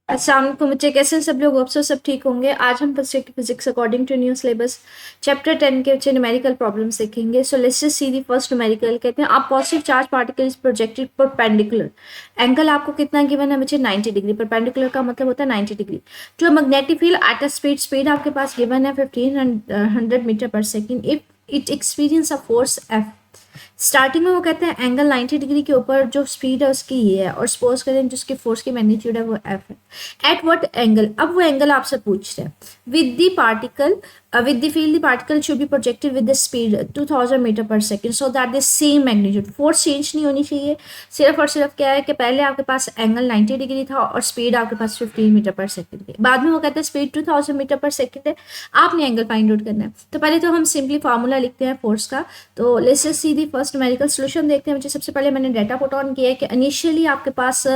अस्सलाम वालेकुम बच्चे, कैसे हैं सब लोग? होप सो सब ठीक होंगे। आज हम physics according to new syllabus chapter 10 के बच्चे न्यूमेरिकल प्रॉब्लम्स देखेंगे। So let's just see the first numerical. कहते हैं आप positive charge particle is projected perpendicular. Angle आपको कितना गिवन है बच्चे? 90 डिग्री। परपेंडिकुलर का मतलब होता है 90 डिग्री। जो magnetic field at a speed आपके पास गिवन है 1500 metre per second if it experience a force F. Starting में वो कहते हैं एंगल 90 डिग्री के ऊपर जो स्पीड है उसकी ये है, और सपोज करें जिसकी फोर्स की मैग्नीट्यूड है वो एफ है। एट व्हाट एंगल, अब वो एंगल आपसे पूछ रहे हैं। With the particle with the field the particle should be projected with the speed 2000 metre per second so that the same magnitude. Force change नहीं होनी चाहिए, सिर्फ और सिर्फ क्या है कि पहले आपके पास एंगल 90 डिग्री था और स्पीड आपके पास 15 मीटर पर सेकेंड थी। बाद में वो कहते हैं स्पीड 2000 मीटर पर सेकेंड है, आपने एंगल फाइंड आउट करना है। तो पहले तो हम सिंपली फार्मूला लिखते हैं फोर्स का। तो let's just see the first numerical solution देखते हैं। सबसे पहले मैंने डाटा पुट ऑन किया है कि इनिशियली आपके पास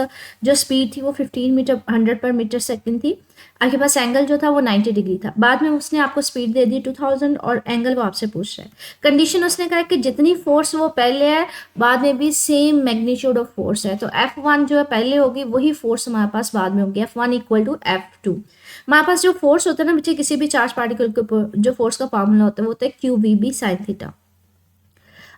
जो स्पीड थी वो 15 मीटर 100 पर मीटर सेकंड थी। आपके पास एंगल जो था वो 90 डिग्री था। बाद में उसने आपको स्पीड दे दी 2000 और एंगल वो आपसे पूछ रहा है। कंडीशन उसने कहा कि जितनी फोर्स वो पहले है बाद में भी सेम मैग्नीट्यूड ऑफ फोर्स है। तो F1 जो है पहले होगी वही फोर्स हमारे पास बाद में होगी, F1 इक्वल टू F2। हमारे पास जो फोर्स होता है ना बच्चे किसी भी चार्ज पार्टिकल के ऊपर, जो फोर्स का फार्मूला होता है वो होता है QVB sin थीटा।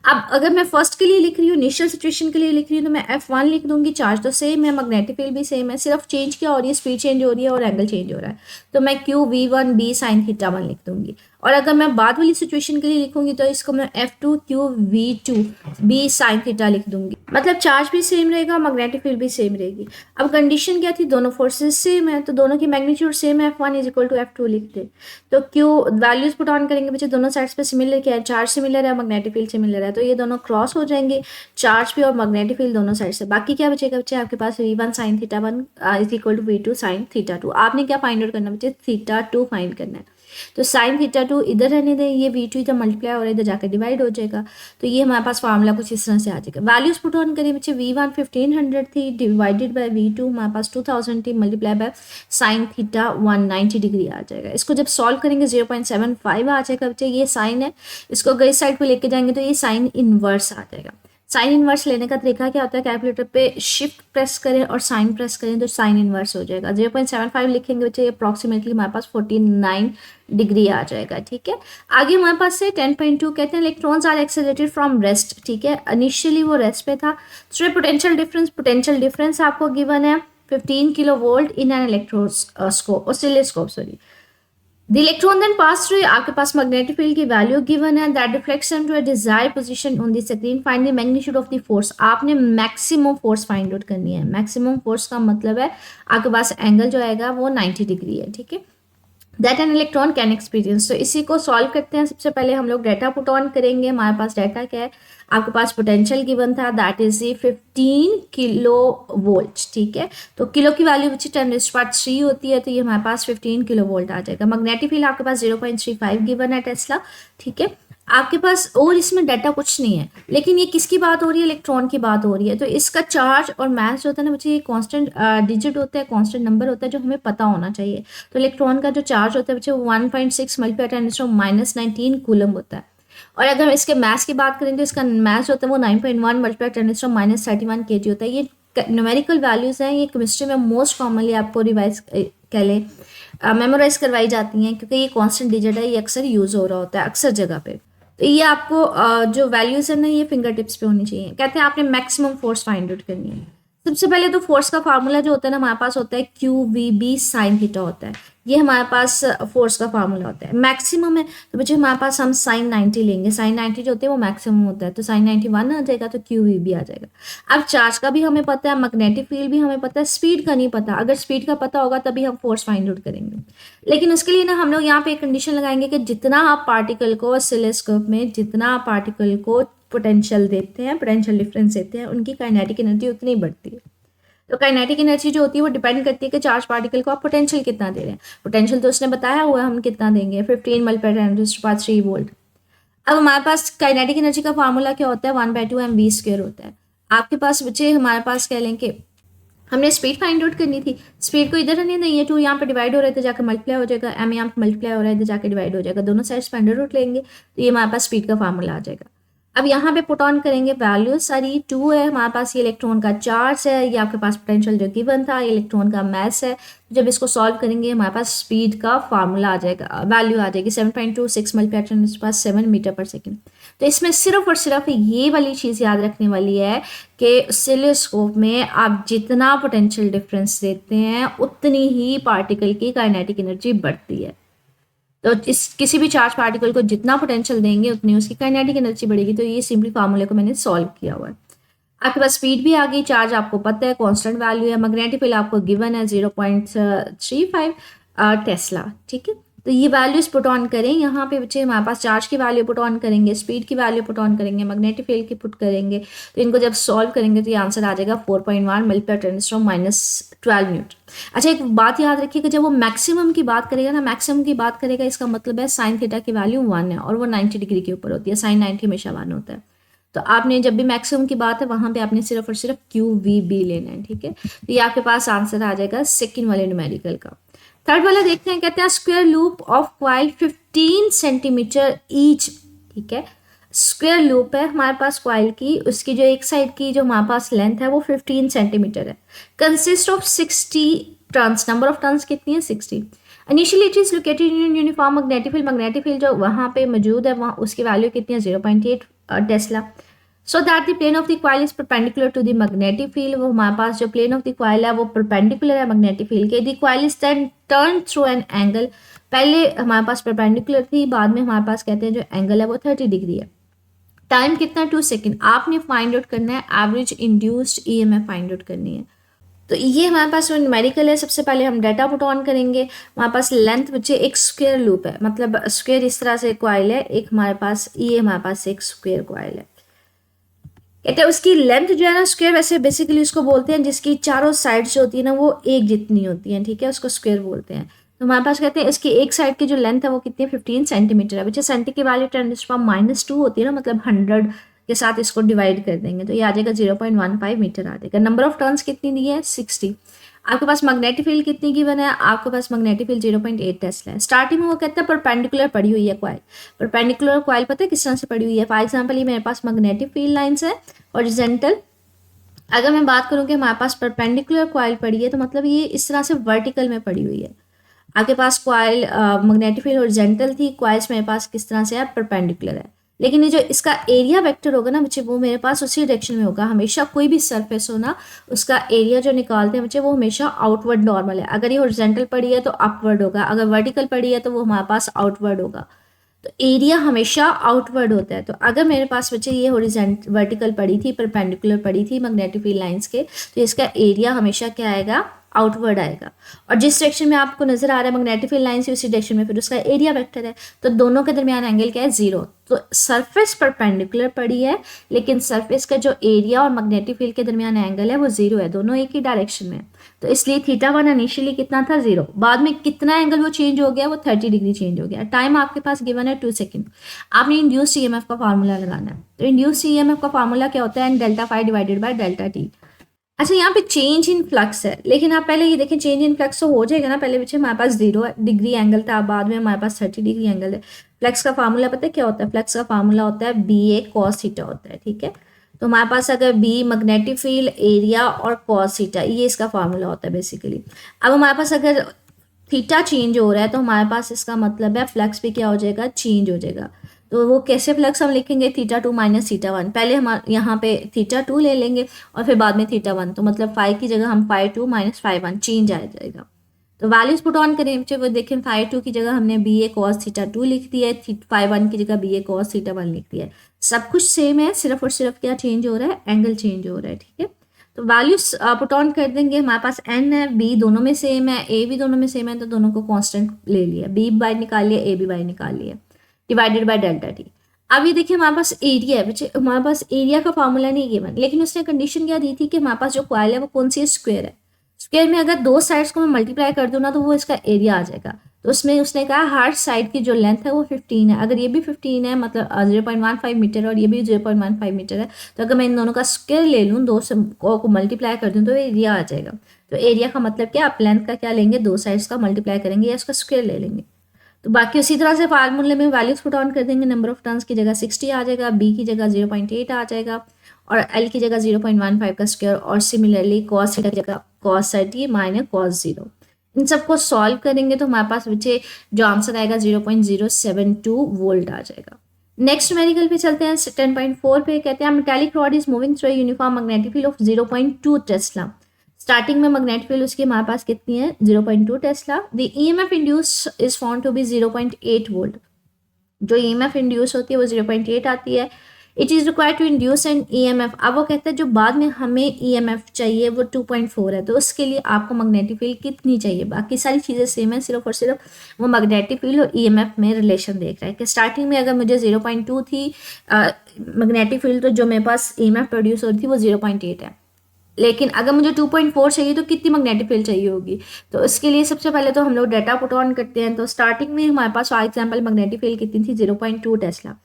अब अगर मैं फर्स्ट के लिए लिख रही हूँ, इनिशियल सिचुएशन के लिए लिख रही हूँ, तो मैं F1 लिख दूंगी। चार्ज तो सेम है, मैग्नेटिक फील्ड भी सेम है, सिर्फ चेंज क्या हो रही है, स्पीड चेंज हो रही है और एंगल चेंज हो रहा है। तो मैं QV1B sin थीटा 1 लिख दूंगी। और अगर मैं बाद वाली सिचुएशन के लिए लिखूंगी तो इसको मैं F2 QV2B sin थीटा लिख दूंगी। मतलब चार्ज भी सेम रहेगा, मैग्नेटिक फील्ड भी सेम रहेगी। अब कंडीशन क्या थी, दोनों फोर्सेस सेम है तो दोनों की मैग्नीट्यूड सेम है, F1 is equal to F2 लिखते। तो Q वैल्यूज पुट ऑन करेंगे बच्चे, दोनों साइड्स पे सिमिलर क्या है, चार्ज सिमिलर है, मैग्नेटिक फील्ड सिमिलर है, तो ये दोनों क्रॉस हो जाएंगे, चार्ज भी और मैग्नेटिक फील्ड दोनों साइड से। बाकी क्या बचेगा बच्चे, आपके पास V1 sin theta 1 is equal to V2 sin theta 2। आपने क्या फाइंड आउट करना बच्चे, थीटा 2 फाइंड करना है। तो साइन थीटा 2 इधर रहने दें, ये V2 इधर मल्टीप्लाई और इधर जाकर डिवाइड हो जाएगा। तो ये हमारे पास फार्मूला कुछ इस तरह से आ जाएगा। वैल्यूज पुट ऑन करिए बच्चे, V1 1500 थी डिवाइडेड बाय V2 हमारे पास 2000 थी multiply by sine theta 190 degree आ जाएगा। इसको जब सॉल्व करेंगे 0.75 आ जाएगा बच्चे, ये साइन है, इसको अगर इस साइड पे लेके जाएंगे तो ये साइन इनवर्स आ जाएगा। साइन इनवर्स लेने का तरीका क्या होता है, कैलकुलेटर पे शिफ्ट प्रेस करें और साइन प्रेस करें तो साइन इनवर्स हो जाएगा। 0.75 लिखेंगे बच्चे, अप्रॉक्सीमेटली हमारे पास 49 डिग्री आ जाएगा। ठीक है, आगे हमारे पास से 10.2 कहते हैं electrons are accelerated from rest. ठीक है, इनिशियली वो रेस्ट पे था। तो पोटेंशियल डिफरेंस आपको गिवन है 15 kilo volt in an electroscope oscilloscope sorry. The electron then pass through, आपके पास magnetic field की वैल्यू गिवन है, that deflects them to a desired position on the screen. Find the magnitude of the force. आपने maximum force find out करनी है। Maximum force का मतलब है आपके पास एंगल जो आएगा वो 90 डिग्री है। ठीक है, that an electron can experience. तो इसी को सॉल्व करते हैं। सबसे पहले हम लोग डाटा पुट ऑन करेंगे। हमारे पास डाटा क्या है, आपके पास पोटेंशियल गिवन था दैट इज 15 किलो वोल्ट। ठीक है, तो किलो की वैल्यू बच्ची 10⁻³ होती है, तो ये हमारे पास 15 किलो वोल्ट आ जाएगा। मैग्नेटिक फील्ड आपके पास 0.35 गिवन है टेस्ला। ठीक है, आपके पास और इसमें डाटा कुछ नहीं है, लेकिन ये किसकी बात हो रही है, इलेक्ट्रॉन की बात हो रही है। तो इसका चार्ज और मास जो होता है ना बच्चे, ये कांस्टेंट डिजिट होता है, कांस्टेंट नंबर होता है जो हमें पता होना चाहिए। तो इलेक्ट्रॉन का जो चार्ज होता है बच्चे 1.6 मल्टीप्लाई 10⁻⁻19 कूलम होता है। और अगर हम इसके मास की बात करें तो इसका मास होता है वो 9.1 मल्टीप्लाई 10⁻31 kg होता है। ये न्यूमेरिकल वैल्यूज हैं, ये केमिस्ट्री में मोस्ट कॉमनली आपको रिवाइज कह लें मेमोराइज करवाई जाती हैं, क्योंकि ये कांस्टेंट डिजिट है, ये अक्सर यूज़ हो रहा होता है अक्सर जगह पे। तो ये आपको जो वैल्यूज है ना ये फिंगर टिप्स पे होनी चाहिए। कहते हैं आपने मैक्सिमम फोर्स फाइंड आउट करनी है। सबसे पहले तो फोर्स का फार्मूला जो होता है ना हमारे पास होता है QVB sin थीटा होता है, ये हमारे पास फोर्स का फार्मूला होता है। मैक्सिमम है तो बच्चे हमारे पास हम sin 90 लेंगे, sin 90 जो होते हैं वो मैक्सिमम होता है, तो sin 91 आ जाएगा, तो QVB आ जाएगा। अब चार्ज का भी हमें पता है, मैग्नेटिक फील्ड भी हमें पता है, स्पीड का नहीं पता। अगर स्पीड का पता होगा तभी हम फोर्स फाइंड आउट करेंगे, लेकिन उसके लिए ना हम लोग यहाँ पे एक कंडीशन लगाएंगे कि जितना आप पार्टिकल को ऑसिलोस्कोप में जितना आप पार्टिकल को पोटेंशियल देते हैं, पोटेंशियल डिफरेंस देते हैं, उनकी काइनेटिक एनर्जी उतनी बढ़ती है। तो काइनेटिक एनर्जी जो होती है वो डिपेंड करती है कि चार्ज पार्टिकल को आप पोटेंशियल कितना दे रहे हैं। पोटेंशियल तो उसने बताया हुआ है हम कितना देंगे, 15 मल्टीप्लाई 10⁻³ वोल्ट। अब हमारे पास काइनेटिक एनर्जी का फार्मूला क्या होता है, 1/2 mv² होता है। आपके पास बच्चे हमारे पास कह लें कि हमने स्पीड फाइंड आउट करनी थी, स्पीड को इधर रहने देंगे, 2 यहाँ पे डिवाइड हो रहा है तो जाकर मल्टीप्लाई हो जाएगा, m यहाँ पे मल्टीप्लाई हो रहा है तो जाकर डिवाइड हो जाएगा, दोनों साइड अंडर रूट लेंगे तो ये हमारे पास स्पीड का फार्मूला आ जाएगा। अब यहाँ पे पुट ऑन करेंगे वैल्यूज सारी। 2 है हमारे पास, ये इलेक्ट्रॉन का चार्ज है, ये आपके पास पोटेंशियल जो गिवन था, ये इलेक्ट्रॉन का मास है। जब इसको सॉल्व करेंगे हमारे पास स्पीड का फार्मूला आ जाएगा, वैल्यू आ जाएगी 7.26 मल्टीप्लाई मेरे पास 7 मीटर पर सेकेंड। तो इसमें सिर्फ और सिर्फ ये वाली चीज़ याद रखने वाली है कि ऑसिलोस्कोप में आप जितना पोटेंशियल डिफरेंस देते हैं उतनी ही पार्टिकल की काइनेटिक एनर्जी बढ़ती है। तो इस किसी भी चार्ज पार्टिकल को जितना पोटेंशियल देंगे उतनी उसकी काइनेटिक एनर्जी बढ़ेगी। तो ये सिंपली फार्मूले को मैंने सॉल्व किया हुआ है। आपके पास स्पीड भी आ गई, चार्ज आपको पता है कांस्टेंट वैल्यू है, मैग्नेटिक फील्ड आपको गिवन है 0.35 टेस्ला, ठीक है। तो ये वैल्यूज पुट ऑन करें यहाँ पे बच्चे, हमारे पास चार्ज की वैल्यू पुट ऑन करेंगे, स्पीड की वैल्यू पुट ऑन करेंगे, मैग्नेटिक फील्ड की पुट करेंगे। तो इनको जब सॉल्व करेंगे तो ये आंसर आ जाएगा 4.1 मल्टीप्लाई 10⁻12 न्यूटन। अच्छा एक बात याद रखिएगा, जब वो मैक्सिमम की बात करेगा ना, मैक्सिमम की बात करेगा इसका मतलब है साइन थीटा की वैल्यू 1 है और वो 90 डिग्री के ऊपर होती है, साइन 90 हमेशा 1 होता है। तो आपने जब भी मैक्सिमम की बात है वहां पे आपने सिर्फ और सिर्फ QVB लेना है, ठीक है। तो ये आपके पास आंसर आ जाएगा सेकंड वाले न्यूमेरिकल का। थर्ड वाला देखते हैं, कहते हैं square loop of coil 15 centimetre each, ठीक है। स्क्वायर लूप है हमारे पास कॉइल की, उसकी जो एक साइड की जो हमारे पास लेंथ है वो 15 सेंटीमीटर है, consist of 60 turns. Number of turns कितनी है? 60। Initially it is located in uniform magnetic field, magnetic field जो वहाँ पे मौजूद है वहाँ उसकी वैल्यू कितनी है? 0.8 tesla. So that the plane of the coil is perpendicular to the magnetic field, वो हमारे पास जो प्लेन ऑफ द कॉइल है वो परपेंडिकुलर है मैग्नेटिक फील्ड के। The coil is then turn through an angle, पहले हमारे पास परपेंडिकुलर थी, बाद में हमारे पास कहते हैं जो एंगल है वो 30 डिग्री है। टाइम कितना? 2 सेकेंड। आपने फाइंड आउट करना है average induced EMF find out करनी है। तो ये हमारे पास न्यूमेरिकल है। सबसे पहले हम डाटा पुट ऑन करेंगे। हमारे पास लेंथ बच्चे एक स्क्वायर लूप है, मतलब स्क्वायर इस तरह से कॉइल है, एक हमारे पास ये हमारे पास एक स्क्वायर कॉइल है। कहते हैं उसकी लेंथ जो है ना, स्क्वायर वैसे बेसिकली उसको बोलते हैं जिसकी चारों साइड्स जो होती है ना वो एक जितनी होती हैं, ठीक है, उसको स्क्वायर बोलते हैं। तो हमारे पास कहते हैं इसकी एक साइड की जो लेंथ है वो कितनी है? 15 सेंटीमीटर है। बच्चे सेंटी की वैल्यू 10⁻² होती है ना, मतलब 100 के साथ इसको डिवाइड कर देंगे तो ये आ जाएगा 0.15 मीटर आ जाएगा। नंबर ऑफ टर्न्स कितनी दी है? 60। आपके पास मैग्नेटिक फील्ड कितनी गिवन है? आपके पास मैग्नेटिक फील्ड 0.8 टेस्ला है। स्टार्टिंग में वो कहता है परपेंडिकुलर पड़ी हुई है कॉइल। परपेंडिकुलर कॉइल पता है किस तरह से पड़ी हुई है? फॉर एग्जांपल ये मेरे पास मैग्नेटिक फील्ड लाइंस है, हॉरिजॉन्टल। अगर मैं बात करूँ कि हमारे पास परपेंडिकुलर कॉइल पड़ी है तो मतलब ये इस तरह से वर्टिकल में पड़ी हुई है। आपके पास कॉइल मैग्नेटिक फील्ड हॉरिजॉन्टल थी, कॉइल्स मेरे पास किस तरह से है? परपेंडिकुलर है। लेकिन ये जो इसका एरिया वेक्टर होगा ना बच्चे वो मेरे पास उसी डायरेक्शन में होगा। हमेशा कोई भी सरफेस हो ना, उसका एरिया जो निकालते हैं बच्चे वो हमेशा आउटवर्ड नॉर्मल है। अगर ये हॉरिजॉन्टल पड़ी है तो अपवर्ड होगा, अगर वर्टिकल पड़ी है तो वो हमारे पास आउटवर्ड होगा। तो एरिया हमेशा आउटवर्ड होता है। तो अगर मेरे पास बच्चे ये हॉरिजॉन्टल वर्टिकल पड़ी थी, परपेंडिकुलर पड़ी थी मैग्नेटिक फील्ड लाइंस के, तो इसका एरिया हमेशा क्या आएगा? आउटवर्ड आएगा। और जिस डायरेक्शन में आपको नजर आ रहा है मैग्नेटिक फील्ड लाइन से उसी डायरेक्शन में फिर उसका एरिया वेक्टर है। तो दोनों के दरमियान एंगल क्या है? 0। तो सरफेस परपेंडिकुलर पड़ी है लेकिन सरफेस का जो एरिया और मैग्नेटिक फील्ड के दरमियान एंगल है वो 0 है, दोनों एक ही डायरेक्शन में। तो इसलिए θ1 इनिशियली कितना था? 0। बाद में कितना एंगल वो चेंज हो गया? वो 30 डिग्री चेंज हो गया। टाइम आपके पास गिवन है 2 सेकेंड। आपने इंड्यूस्ड EMF का फार्मूला लगाना है। तो इंड्यूस्ड EMF का फार्मूला क्या होता है? ΔΦ डिवाइडेड बाय ΔT। अच्छा यहाँ पे चेंज इन फ्लक्स है, लेकिन आप पहले ये देखें चेंज इन फ्लक्स तो हो जाएगा ना। पहले पीछे हमारे पास 0 डिग्री एंगल था, बाद में हमारे पास 30 डिग्री एंगल है। फ्लक्स का फार्मूला पता है क्या होता है? फ्लक्स का फार्मूला होता है BA cos θ होता है, ठीक है। तो हमारे पास अगर B मैग्नेटिक फील्ड, एरिया और cos θ, ये इसका फार्मूला होता है बेसिकली। अब हमारे पास अगर थीटा चेंज हो रहा है तो हमारे पास इसका मतलब है फ्लक्स भी क्या हो जाएगा? चेंज हो जाएगा। तो वो कैसे फ्लक्स हम लिखेंगे? θ2 माइनस θ1। पहले हम यहाँ पे θ2 ले लेंगे और फिर बाद में θ1। तो मतलब फाइव की जगह हम φ2 माइनस φ1 चेंज आ जाएगा। तो वैल्यूज पुट ऑन करें बच्चे, वो देखें φ2 की जगह हमने BA cos θ2 लिख दिया है, φ1 की जगह BA cos θ1 लिख दिया है। सब कुछ सेम है, सिर्फ और सिर्फ क्या चेंज हो रहा है? एंगल चेंज हो रहा है, ठीक है। तो वैल्यूज पुट ऑन कर देंगे। हमारे पास n है, B दोनों में सेम है, A भी दोनों में सेम है, तो दोनों को कांस्टेंट ले लिया, B बाय निकाल लिया, A भी बाय निकाल लिया, डिवाइडेड बाय ΔT। अब ये देखिए हमारे पास एरिया है बच्चे, हमारे पास एरिया का फार्मूला नहीं गिवन, लेकिन उसने कंडीशन क्या दी थी कि हमारे पास जो कॉइल है वो कौन सी है? स्क्वायर है। स्क्वायर में अगर दो साइड्स को मैं मल्टीप्लाई कर दूँ ना तो वो इसका एरिया आ जाएगा। तो उसमें उसने कहा हर साइड की जो लेंथ है वो 15 है। अगर ये भी 15 है मतलब 0.15 मीटर और ये भी 0.15 मीटर है, तो अगर मैं इन दोनों का स्क्वायर ले लूँ, दो को मल्टीप्लाई कर दूँ तो एरिया आ जाएगा। तो एरिया का मतलब क्या? आप लेंथ का क्या लेंगे? दो साइड्स का मल्टीप्लाई करेंगे या उसका स्क्वायर ले लेंगे। तो बाकी उसी तरह से फार्मूले में वैल्यूज पुट ऑन कर देंगे, नंबर ऑफ टर्न्स की जगह 60 आ जाएगा, बी की जगह 0.8 आ जाएगा और एल की जगह 0.15 का स्क्वायर और सिमिलरली कॉस थीटा की जगह कॉस 30 माइनस कॉस 0। इन सबको सॉल्व करेंगे तो हमारे पास बच्चे जो आंसर आएगा 0.072 वोल्ट आ जाएगा। नेक्स्ट न्यूमेरिकल पे चलते हैं 10.4 पे। कहते हैं metallic rod is moving through uniform magnetic field of 0.2 tesla. Starting में मैग्नेटिक फील्ड उसकी हमारे पास कितनी है 0.2 tesla. The EMF induce is found to be 0.8 volt. जो ईएमएफ इंड्यूस होती है वो 0.8 आती है। It is required to induce an EMF. अब वो कहते हैं जो बाद में हमें ईएमएफ चाहिए वो 2.4 है, तो उसके लिए आपको मैग्नेटिक फील्ड कितनी चाहिए। बाकी सारी चीज़ें सेम है, सिर्फ और सिर्फ वो मैग्नेटिक फील्ड और ईएमएफ में रिलेशन देख रहा है कि स्टार्टिंग में अगर मुझे 0.2 थी मैग्नेटिक फील्ड, तो जो मेरे पास ईएमएफ प्रोड्यूस हो रही थी वो 0.8 है। लेकिन अगर मुझे 2.4 चाहिए तो कितनी मैग्नेटिक फील्ड चाहिए होगी। तो इसके लिए सबसे पहले तो हम लोग डाटा पुट ऑन करते हैं। तो स्टार्टिंग में हमारे पास फॉर एग्जाम्पल मैग्नेटिक फील्ड कितनी थी 0.2 टेस्ला।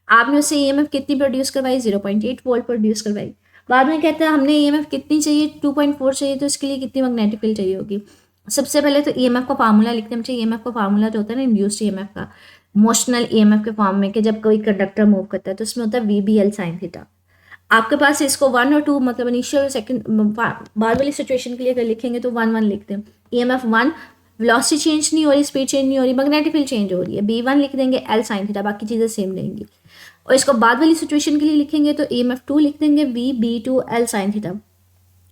आपने उससे ईएमएफ कितनी प्रोड्यूस करवाई 0.8 वोल्ट प्रोड्यूस करवाई। बाद में कहते हैं हमने ईएमएफ कितनी चाहिए 2.4 चाहिए, तो इसके लिए कितनी मैग्नेटिक फील्ड चाहिए होगी। सबसे पहले तो ईएमएफ का फार्मूला लिखते हैं। ईएमएफ का फार्मूला जो होता है ना इंड्यूस्ड ईएमएफ का, मोशनल ईएमएफ के फॉर्म में कि जब कोई कंडक्टर मूव करता है तो उसमें होता है VBL sin थीटा। आपके पास इसको 1 और 2 मतलब इनिशियल और सेकंड बाद वाली सिचुएशन के लिए अगर लिखेंगे तो 1 1 लिखते हैं। ईएमएफ 1 वेलोसिटी चेंज नहीं हो रही, स्पीड चेंज नहीं हो रही, मैग्नेटिक फील्ड चेंज हो रही है। B1 लिख देंगे L sin थीटा, बाकी चीज़ें सेम रहेंगी। और इसको बाद वाली सिचुएशन के लिए लिखेंगे तो EMF 2 लिख देंगे VB2 L sin थीटा।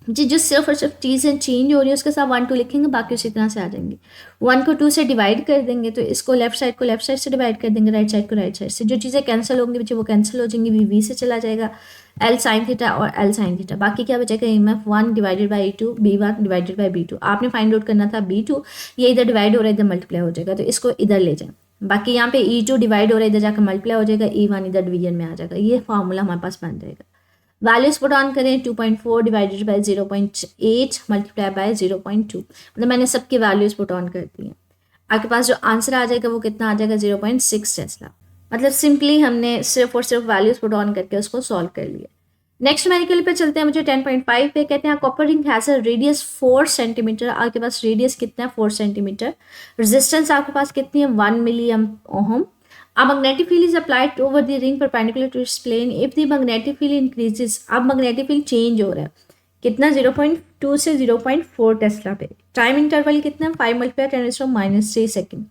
जी जो सिर्फ और सिर्फ चीज़ें चेंज हो रही है उसके साथ 1 2 लिखेंगे, बाकी उसी तरह से आ जाएंगे। 1 को 2 से डिवाइड कर देंगे तो इसको लेफ्ट साइड को लेफ्ट साइड से डिवाइड कर देंगे, राइट साइड को राइट साइड से। जो चीज़ें कैंसिल होंगी बच्चे वो कैंसिल हो जाएंगी, VB से चला जाएगा L sin थीटा और L sin थीटा। बाकी क्या बचेगा EMF 1 divided by E2 B1 divided by B2। आपने फाइंड आउट करना था B2, ये इधर डिवाइड हो रहा है इधर मल्टीप्लाई हो जाएगा, तो इसको इधर ले जाएं। बाकी यहाँ पे E2 डिवाइड हो रहा है इधर जाकर मल्टीप्लाई हो जाएगा, E1 इधर डिवीजन में आ जाएगा। ये फार्मूला हमारे पास बन जाएगा। वैल्यूज पुट ऑन करें 2.4 डिवाइडेड बाई 0.8 मल्टीप्लाई बाय 0.2, मतलब मैंने सबकी वैल्यूज पुट ऑन कर दी हैं। आपके पास जो आंसर आ जाएगा वो कितना आ जाएगा 0.6 टेस्ला। मतलब सिंपली हमने सिर्फ और सिर्फ वैल्यूज पुट ऑन करके उसको सॉल्व कर लिया। नेक्स्ट न्यूमेरिकल पे चलते हैं मुझे 10.5 पे। कहते हैं copper ring has a radius 4 centimetre. आपके पास रेडियस कितना है 4 सेंटीमीटर। रेजिस्टेंस आपके पास कितनी है 1 मिली ओम। A magnetic field is applied over the ring perpendicular to its plane. If the magnetic field increases, अब magnetic field change हो रहा है कितना 0.2 से 0.4 टेस्ला पे। टाइम इंटरवल कितना 5 × 10⁻³ सेकेंड।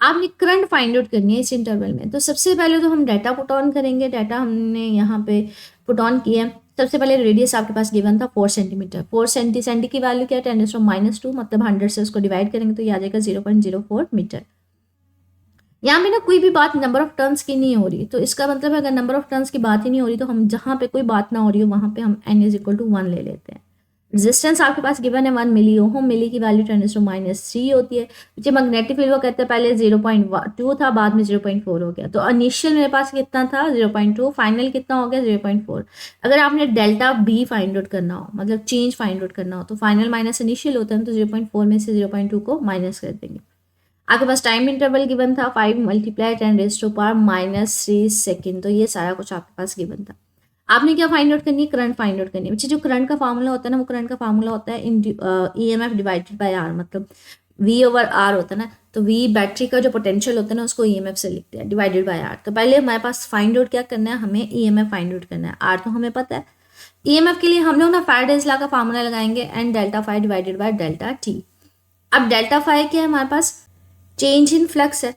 आपने करंट फाइंड आउट करनी है इस इंटरवल में। तो सबसे पहले तो हम डाटा पुट ऑन करेंगे। डाटा हमने यहाँ पे पुट ऑन किया है। सबसे पहले रेडियस आपके पास गिवन था 4 सेंटीमीटर। 4 सेंटी की वैल्यू क्या है 10⁻², मतलब 100 से उसको डिवाइड करेंगे तो ये आ जाएगा 0.04 मीटर। यहाँ पे ना कोई भी बात नंबर ऑफ टर्न्स की नहीं हो रही, तो इसका मतलब है अगर नंबर ऑफ टर्न्स की बात ही नहीं हो रही तो हम जहाँ पे कोई बात ना हो रही हो वहाँ पे हम n = 1 ले लेते हैं। रेजिस्टेंस आपके पास गिवन है 1 मिली ओम। मिली की वैल्यू 10⁻³ होती है। जो मैग्नेटिक फील्ड वो कहते हैं पहले 0.2 था, बाद में 0.4 हो गया। तो इनिशियल मेरे पास कितना था 0.2, फाइनल कितना हो गया 0.4। अगर आपने डेल्टा B फाइंड आउट करना हो, मतलब चेंज फाइंड आउट करना हो, तो फाइनल माइनस इनिशियल होता है, तो 0.4 में से 0.2 को माइनस कर देंगे। आपके पास टाइम इंटरवल गिवन था 5 × 10⁻³ सेकेंड। तो ये सारा कुछ आपके पास गिवन था। आपने क्या फाइंड आउट करनी है करंट फाइंड आउट करनी है। बच्चे जो करंट का फार्मूला होता है ना वो करंट का फार्मूला होता है EMF डिवाइडेड बाय R, मतलब V/R होता है ना। तो V बैटरी का जो पोटेंशियल होता है ना उसको EMF से लिखते हैं डिवाइडेड बाय R। तो पहले हमारे पास फाइंड आउट क्या करना है, हमें EMF फाइंड आउट करना है। R तो हमें पता है। EMF के लिए हम लोग ना फैराडेज लॉ का फार्मूला लगाएंगे N∆φ डिवाइडेड बाय ∆T। अब ∆φ क्या है हमारे पास चेंज इन फ्लक्स है।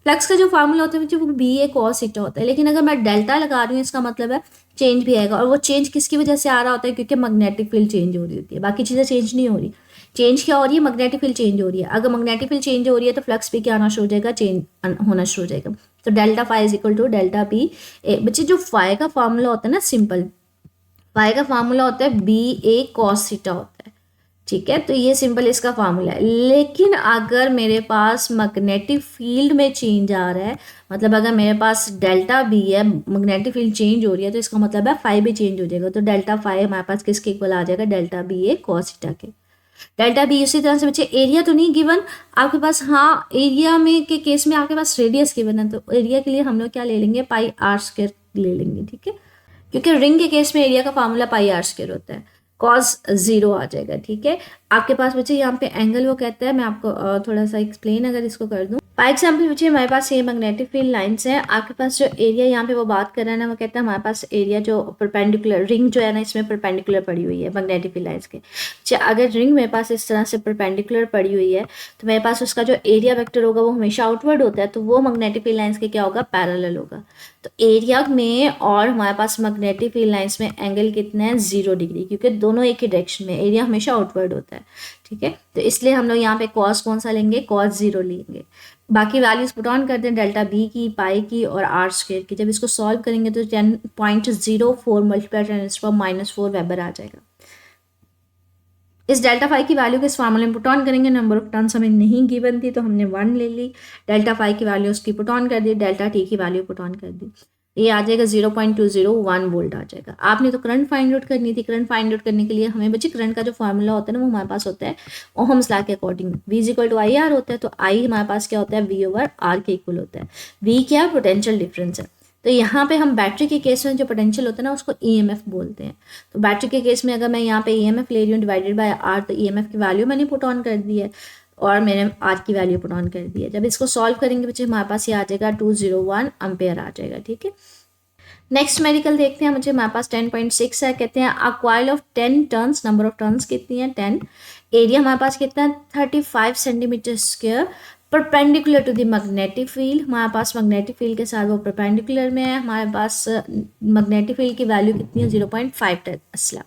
फ्लक्स का जो फार्मूला होता है वो BA cos थीटा होता है, लेकिन अगर मैं डेल्टा लगा रही हूँ इसका मतलब है चेंज भी आएगा। और वो चेंज किसकी वजह से आ रहा होता है, क्योंकि मैग्नेटिक फील्ड चेंज हो रही होती है। बाकी चीज़ें चेंज नहीं हो रही। चेंज क्या हो रही है मैग्नेटिक फील्ड चेंज हो रही है। अगर मैग्नेटिक फील्ड चेंज हो रही है तो फ्लक्स भी क्या आना शुरू हो जाएगा चेंज होना शुरू हो जाएगा। तो ∆φ = ∆B। बच्चे जो फाई का फार्मूला होता है ना सिंपल, फाई का फार्मूला होता है BA cos थीटा होता है, ठीक है। तो ये सिंपल इसका फार्मूला है। लेकिन अगर मेरे पास मैग्नेटिक फील्ड में चेंज आ रहा है, मतलब अगर मेरे पास ∆B है मैग्नेटिक फील्ड चेंज हो रही है, तो इसका मतलब है फाई भी चेंज हो जाएगा। तो ∆φ हमारे पास किसके इक्वल आ जाएगा ∆BA cos थीटा के। ∆B उसी तरह से बच्चे एरिया तो नहीं गिवन आपके पास, हाँ एरिया में के केस में आपके पास रेडियस गिवन है, तो एरिया के लिए हम लोग क्या ले लेंगे πr² ले लेंगे, ठीक है। क्योंकि रिंग के केस में एरिया का फार्मूला πr² होता है, cos 0 आ जाएगा, ठीक है। आपके पास बच्चे यहाँ पे एंगल वो कहता है, मैं आपको थोड़ा सा एक्सप्लेन अगर इसको कर दूँ फॉर एग्जाम्पल पूछिए हमारे पास ये मैग्नेटिक फील्ड लाइंस हैं, आपके पास जो एरिया यहाँ पे वो बात कर रहा है ना, वो कहता है हमारे पास एरिया जो परपेंडिकुलर रिंग जो है ना इसमें परपेंडिकुलर पड़ी हुई है मैग्नेटिक फील्ड लाइंस के। अगर रिंग मेरे पास इस तरह से परपेंडिकुलर पड़ी हुई है तो मेरे पास उसका जो एरिया वेक्टर होगा वो हमेशा आउटवर्ड होता है, तो वो मैग्नेटिक फील्ड लाइंस के क्या होगा, पैरेलल होगा। तो एरिया में और हमारे पास मैग्नेटिक फील्ड लाइंस में एंगल कितने हैं, 0 डिग्री, क्योंकि दोनों एक ही डायरेक्शन में, एरिया हमेशा आउटवर्ड होता है। ठीक है, तो इसलिए हम लोग यहाँ पे कॉस कौन सा लेंगे, कॉस 0 लेंगे। बाकी वैल्यूज पुट ऑन कर दें, डेल्टा बी की, पाई की और आर स्क्वायर की। जब इसको सॉल्व करेंगे तो 10.04 मल्टीप्लाई 10⁻⁴ वेबर आ जाएगा। इस डेल्टा फाई की वैल्यू के इस फार्मूले में पुट ऑन करेंगे, नंबर ऑफ टर्न्स हमें नहीं गिवन थी तो हमने 1 ले ली। डेल्टा फाई की वैल्यू उसकी पुट ऑन कर दी, डेल्टा टी की वैल्यू पुट ऑन कर दी, ये आ जाएगा 0.201 वोल्ट आ जाएगा। आपने तो करंट फाइंड आउट करनी थी। करंट फाइंड आउट करने के लिए हमें बच्चे करंट का जो फार्मूला होता है ना वो हमारे पास होता है ओहम्स लॉ के अकॉर्डिंग, V = IR होता है। तो I हमारे पास क्या होता है, V/R के इक्वल होता है। V क्या, पोटेंशियल डिफरेंस है। तो यहाँ पे हम बैटरी के केस में जो पोटेंशियल होता है ना उसको EMF बोलते हैं। तो बैटरी के केस में अगर मैं यहाँ पे EMF ले रही हूँ डिवाइडेड बाय R, तो EMF की वैल्यू मैंने पुट ऑन कर दी है और मैंने R की वैल्यू पुट ऑन कर दी है। जब इसको सॉल्व करेंगे बच्चे हमारे पास ये आ जाएगा 201 एम्पेयर आ जाएगा। ठीक है, नेक्स्ट मेडिकल देखते हैं। मुझे हमारे पास 10.6 है, कहते हैं a coil of 10 turns, number of turns कितनी है 10, एरिया हमारे पास कितना है 35 centimetre square, perpendicular to the magnetic field. हमारे पास मैग्नेटिक फील्ड के साथ वो परपेंडिकुलर में है। हमारे पास मैग्नेटिक फील्ड की वैल्यू कितनी है 0.5 Tesla.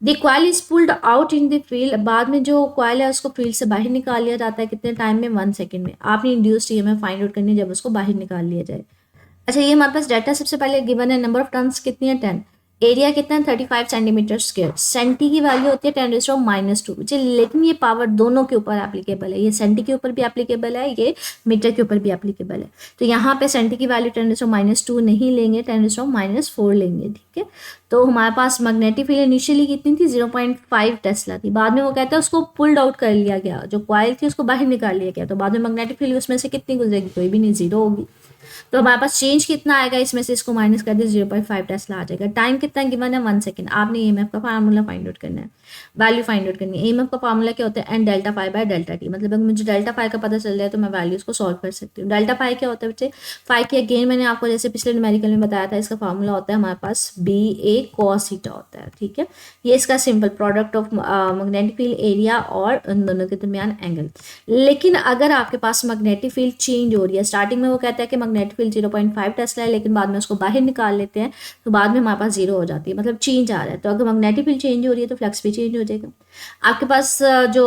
The coil is pulled out in the field, बाद में जो कॉइल है उसको फील्ड से बाहर निकाल लिया जाता है कितने टाइम में, 1 सेकेंड में। आपने इंड्यूस्ड EMF फाइंड आउट करनी है जब उसको बाहर निकाल लिया जाए। अच्छा, ये हमारे पास डाटा सबसे पहले गिवन है, नंबर ऑफ टर्न्स कितनी है 10, एरिया कितना है 35 सेंटीमीटर स्क्वायर, सेंटी की वैल्यू होती है 10⁻⁻²। लेकिन ये पावर दोनों के ऊपर एप्लीकेबल है, ये सेंटी के ऊपर भी एप्लीकेबल है, ये मीटर के ऊपर भी एप्लीकेबल है। तो यहाँ पे सेंटी की वैल्यू 10⁻² नहीं लेंगे, 10⁻⁴ लेंगे। ठीक है, तो हमारे पास मैग्नेटिक फील्ड इनिशियली कितनी थी 0.5 टेस्ला थी, बाद में वो कहता है उसको पुल्ड आउट कर लिया गया, जो कॉइल थी उसको बाहर निकाल लिया गया, तो बाद में मैग्नेटिक फील्ड उसमें से कितनी गुजरेगी, कोई भी नहीं, 0 होगी। तो हमारे पास चेंज कितना आएगा, इसमें से इसको माइनस कर दिया 0.5 टेस्ला आ जाएगा। टाइम कितना गिवन है 1 सेकेंड। आपने EMF का फार्मूला फाइंड आउट करना है, वैल्यू फाइंड आउट करनी है। EMF का फार्मूला क्या होता है, N delta phi by delta T. मतलब अगर मुझे डेल्टा फाई का पता चल जाए तो मैं वैल्यूज को सॉल्व कर सकती हूँ। डेल्टा फाई क्या होता है बच्चे, फाई की अगेन मैंने आपको जैसे पिछले न्यूमेरिकल में बताया था, इसका फार्मूला होता है हमारे पास BA cos थीटा होता है। ठीक है, ये इसका simple product of magnetic field area और उन दोनों के दरमियान एंगल। लेकिन अगर आपके पास मैग्नेटिक फील्ड चेंज हो रही है, स्टार्टिंग में वो कहता है कि मैग्नेटिक फील्ड 0.5 टेस्ला है, लेकिन बाद में उसको बाहर निकाल लेते हैं तो बाद में हमारे पास 0 हो जाती है, मतलब चेंज आ रहा है। तो अगर मैग्नेटिक फील्ड चेंज हो रही है तो फ्लक्स भी चेंज हो जाएगा। आपके पास जो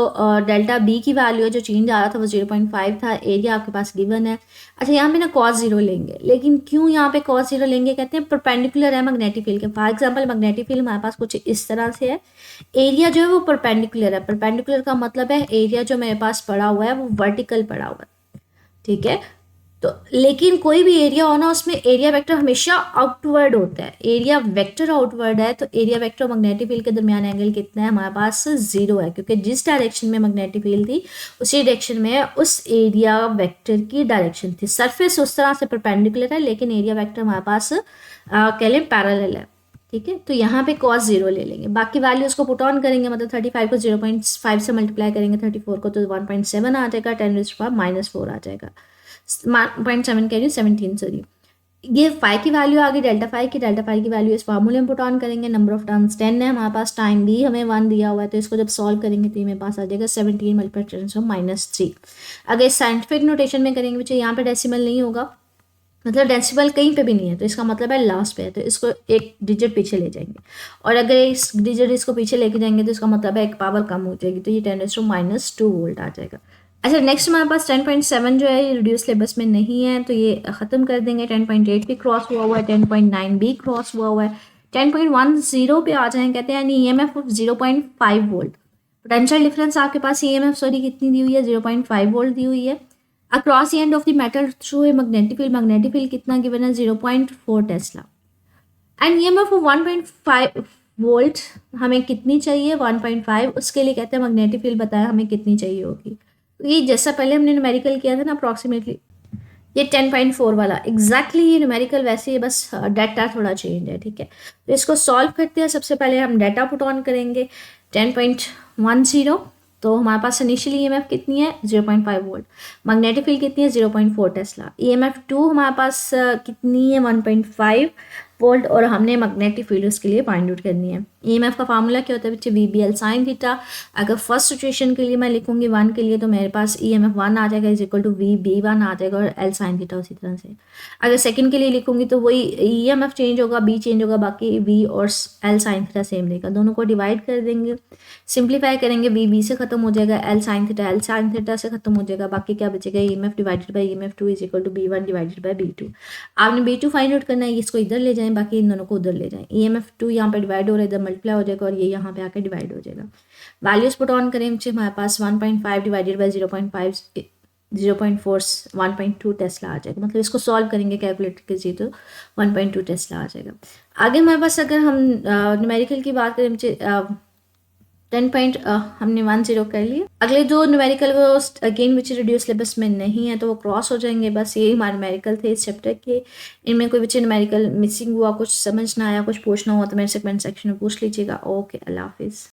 डेल्टा बी की वैल्यू है, जो चेंज आ रहा था वो 0.5 था, एरिया आपके पास गिवन है। अच्छा, यहाँ पे ना cos 0 लेंगे, लेकिन क्यों यहाँ पे cos 0 लेंगे, कहते हैं परपेंडिकुलर है मैग्नेटिक फील्ड के। फॉर एग्जाम्पल मैग्नेटिक फील्ड हमारे पास कुछ इस तरह से है, एरिया जो है वो परपेंडिकुलर है। परपेंडिकुलर का मतलब है एरिया जो मेरे पास पड़ा हुआ है वो वर्टिकल पड़ा हुआ है। ठीक है, तो लेकिन कोई भी एरिया हो ना उसमें एरिया वेक्टर हमेशा आउटवर्ड होता है। एरिया वेक्टर आउटवर्ड है तो एरिया वेक्टर और मैग्नेटिक फील्ड के दरमियान एंगल कितना है, हमारे पास 0 है, क्योंकि जिस डायरेक्शन में मैग्नेटिक फील्ड थी उसी डायरेक्शन में उस एरिया वेक्टर की डायरेक्शन थी। सरफेस उस तरह से परपेंडिकुलर है लेकिन एरिया वेक्टर हमारे पास कह लें पैरेलल है। ठीक है, तो यहाँ पे cos 0 ले लेंगे, बाकी वैल्यूज को पुट ऑन करेंगे, मतलब 35 को 0.5 से मल्टीप्लाई करेंगे, 34 को तो 1.7 आ जाएगा, 10⁻⁻4 आ जाएगा, 0.7 कह रही हूँ 17 सॉरी। ये फाई की वैल्यू आ गई डेल्टा फाई की, डेल्टा फाई की वैल्यू इस फार्मूले में पुट ऑन करेंगे। नंबर ऑफ टर्न्स 10 है हमारे पास, टाइम भी हमें 1 दिया हुआ है, तो इसको जब सॉल्व करेंगे तो ये मेरे पास आ जाएगा 17 मल्टीप्लाई 10⁻3। अगर साइंटिफिक नोटेशन में करेंगे बच्चे यहाँ पे डेसिमल नहीं होगा, मतलब डेसिमल कहीं पे भी नहीं है, तो इसका मतलब है लास्ट पे है, तो इसको एक डिजिट पीछे ले जाएंगे। और अगर इस डिजिट इसको पीछे लेके जाएंगे तो इसका मतलब है एक पावर कम हो जाएगी, तो ये 10⁻² वोल्ट आ जाएगा। अच्छा, नेक्स्ट हमारे पास 10.7 जो है ये रिड्यूस सिलेबस में नहीं है, तो ये ख़त्म कर देंगे। 10.8 भी क्रॉस हुआ है, 10.9 भी क्रॉस हुआ है, 10.10 पे आ जाएंगे, कहते हैं यानी EMF of 0.5 volt. Potential difference आपके पास EMF सॉरी कितनी दी हुई है, 0.5 वोल्ट दी हुई है। Across the end of the metal through a magnetic field, magnetic field कितना गिवन है 0.4 Tesla. And EMF of 1.5 volt हमें कितनी चाहिए 1.5, उसके लिए कहते हैं मैग्नेटिक फील्ड बताया हमें कितनी चाहिए होगी। ये जैसा पहले हमने न्यूमेरिकल किया था ना अप्रॉक्सीमेटली, ये 10.4 वाला एग्जैक्टली ये न्यूमेरिकल वैसे ही, बस डाटा थोड़ा चेंज है। ठीक है, तो इसको सॉल्व करते हैं। सबसे पहले हम डाटा पुट ऑन करेंगे, 10.10 तो हमारे पास इनिशियल ईएमएफ कितनी है 0.5 वोल्ट, मैग्नेटिक फील्ड कितनी है 0.4 टेस्ला, ईएमएफ 2 हमारे पास कितनी है 1.5 वोल्ट, और हमने मैग्नेटिक फील्ड उसके लिए फाइंड आउट करनी है। ईएमएफ का फार्मूला क्या होता है बच्चे, V B L sine theta. अगर फर्स्ट सिचुएशन के लिए मैं लिखूंगी 1 के लिए तो मेरे पास ईएमएफ 1 आ जाएगा is equal to V B 1 आ जाएगा, और एल साइन थीटा उसी तरह से। अगर सेकंड के लिए लिखूंगी तो वही ईएमएफ चेंज होगा, बी चेंज होगा, बाकी वी और एल साइन थीटा सेम रहेगा। दोनों को डिवाइड कर देंगे, सिंप्लीफाई करेंगे, वी बी से खत्म हो जाएगा, एल साइन थीटा से खत्म हो जाएगा, बाकी क्या बचेगा EMF divided by EMF 2 is equal to B 1 divided by B 2। आपने बी 2 फाइंड आउट करना है, इसको इधर ले जाएं, बाकी इन दोनों को उधर ले जाएं। ईएमएफ 2 यहाँ पे डिवाइड हो रहा है, इधर मल्टीप्लाई हो जाएगा, और ये यहाँ पे आकर डिवाइड हो जाएगा। वैल्यूज पुट ऑन करें बच्चे, हमारे पास 1.5 डिवाइडेड बाई 0.5 0.4 1.2 टेस्ला आ जाएगा। मतलब इसको सॉल्व करेंगे कैलकुलेटर के जी तो 1.2 टेस्ला आ जाएगा। आगे हमारे पास अगर हम न्यूमेरिकल की बात करें बच्चे 10 पॉइंट हमने 10 कर लिए। अगले जो न्यूमेरिकल वो अगेन विच रिड्यूस सिलेबस में नहीं है तो वो क्रॉस हो जाएंगे। बस यही हमारे न्यूमेरिकल थे इस चैप्टर के। इनमें कोई बच्चे न्यूमेरिकल मिसिंग हुआ, कुछ समझ ना आया, कुछ पूछना हुआ तो मेरे से कमेंट सेक्शन में पूछ लीजिएगा। ओके, अल्लाह हाफिज़।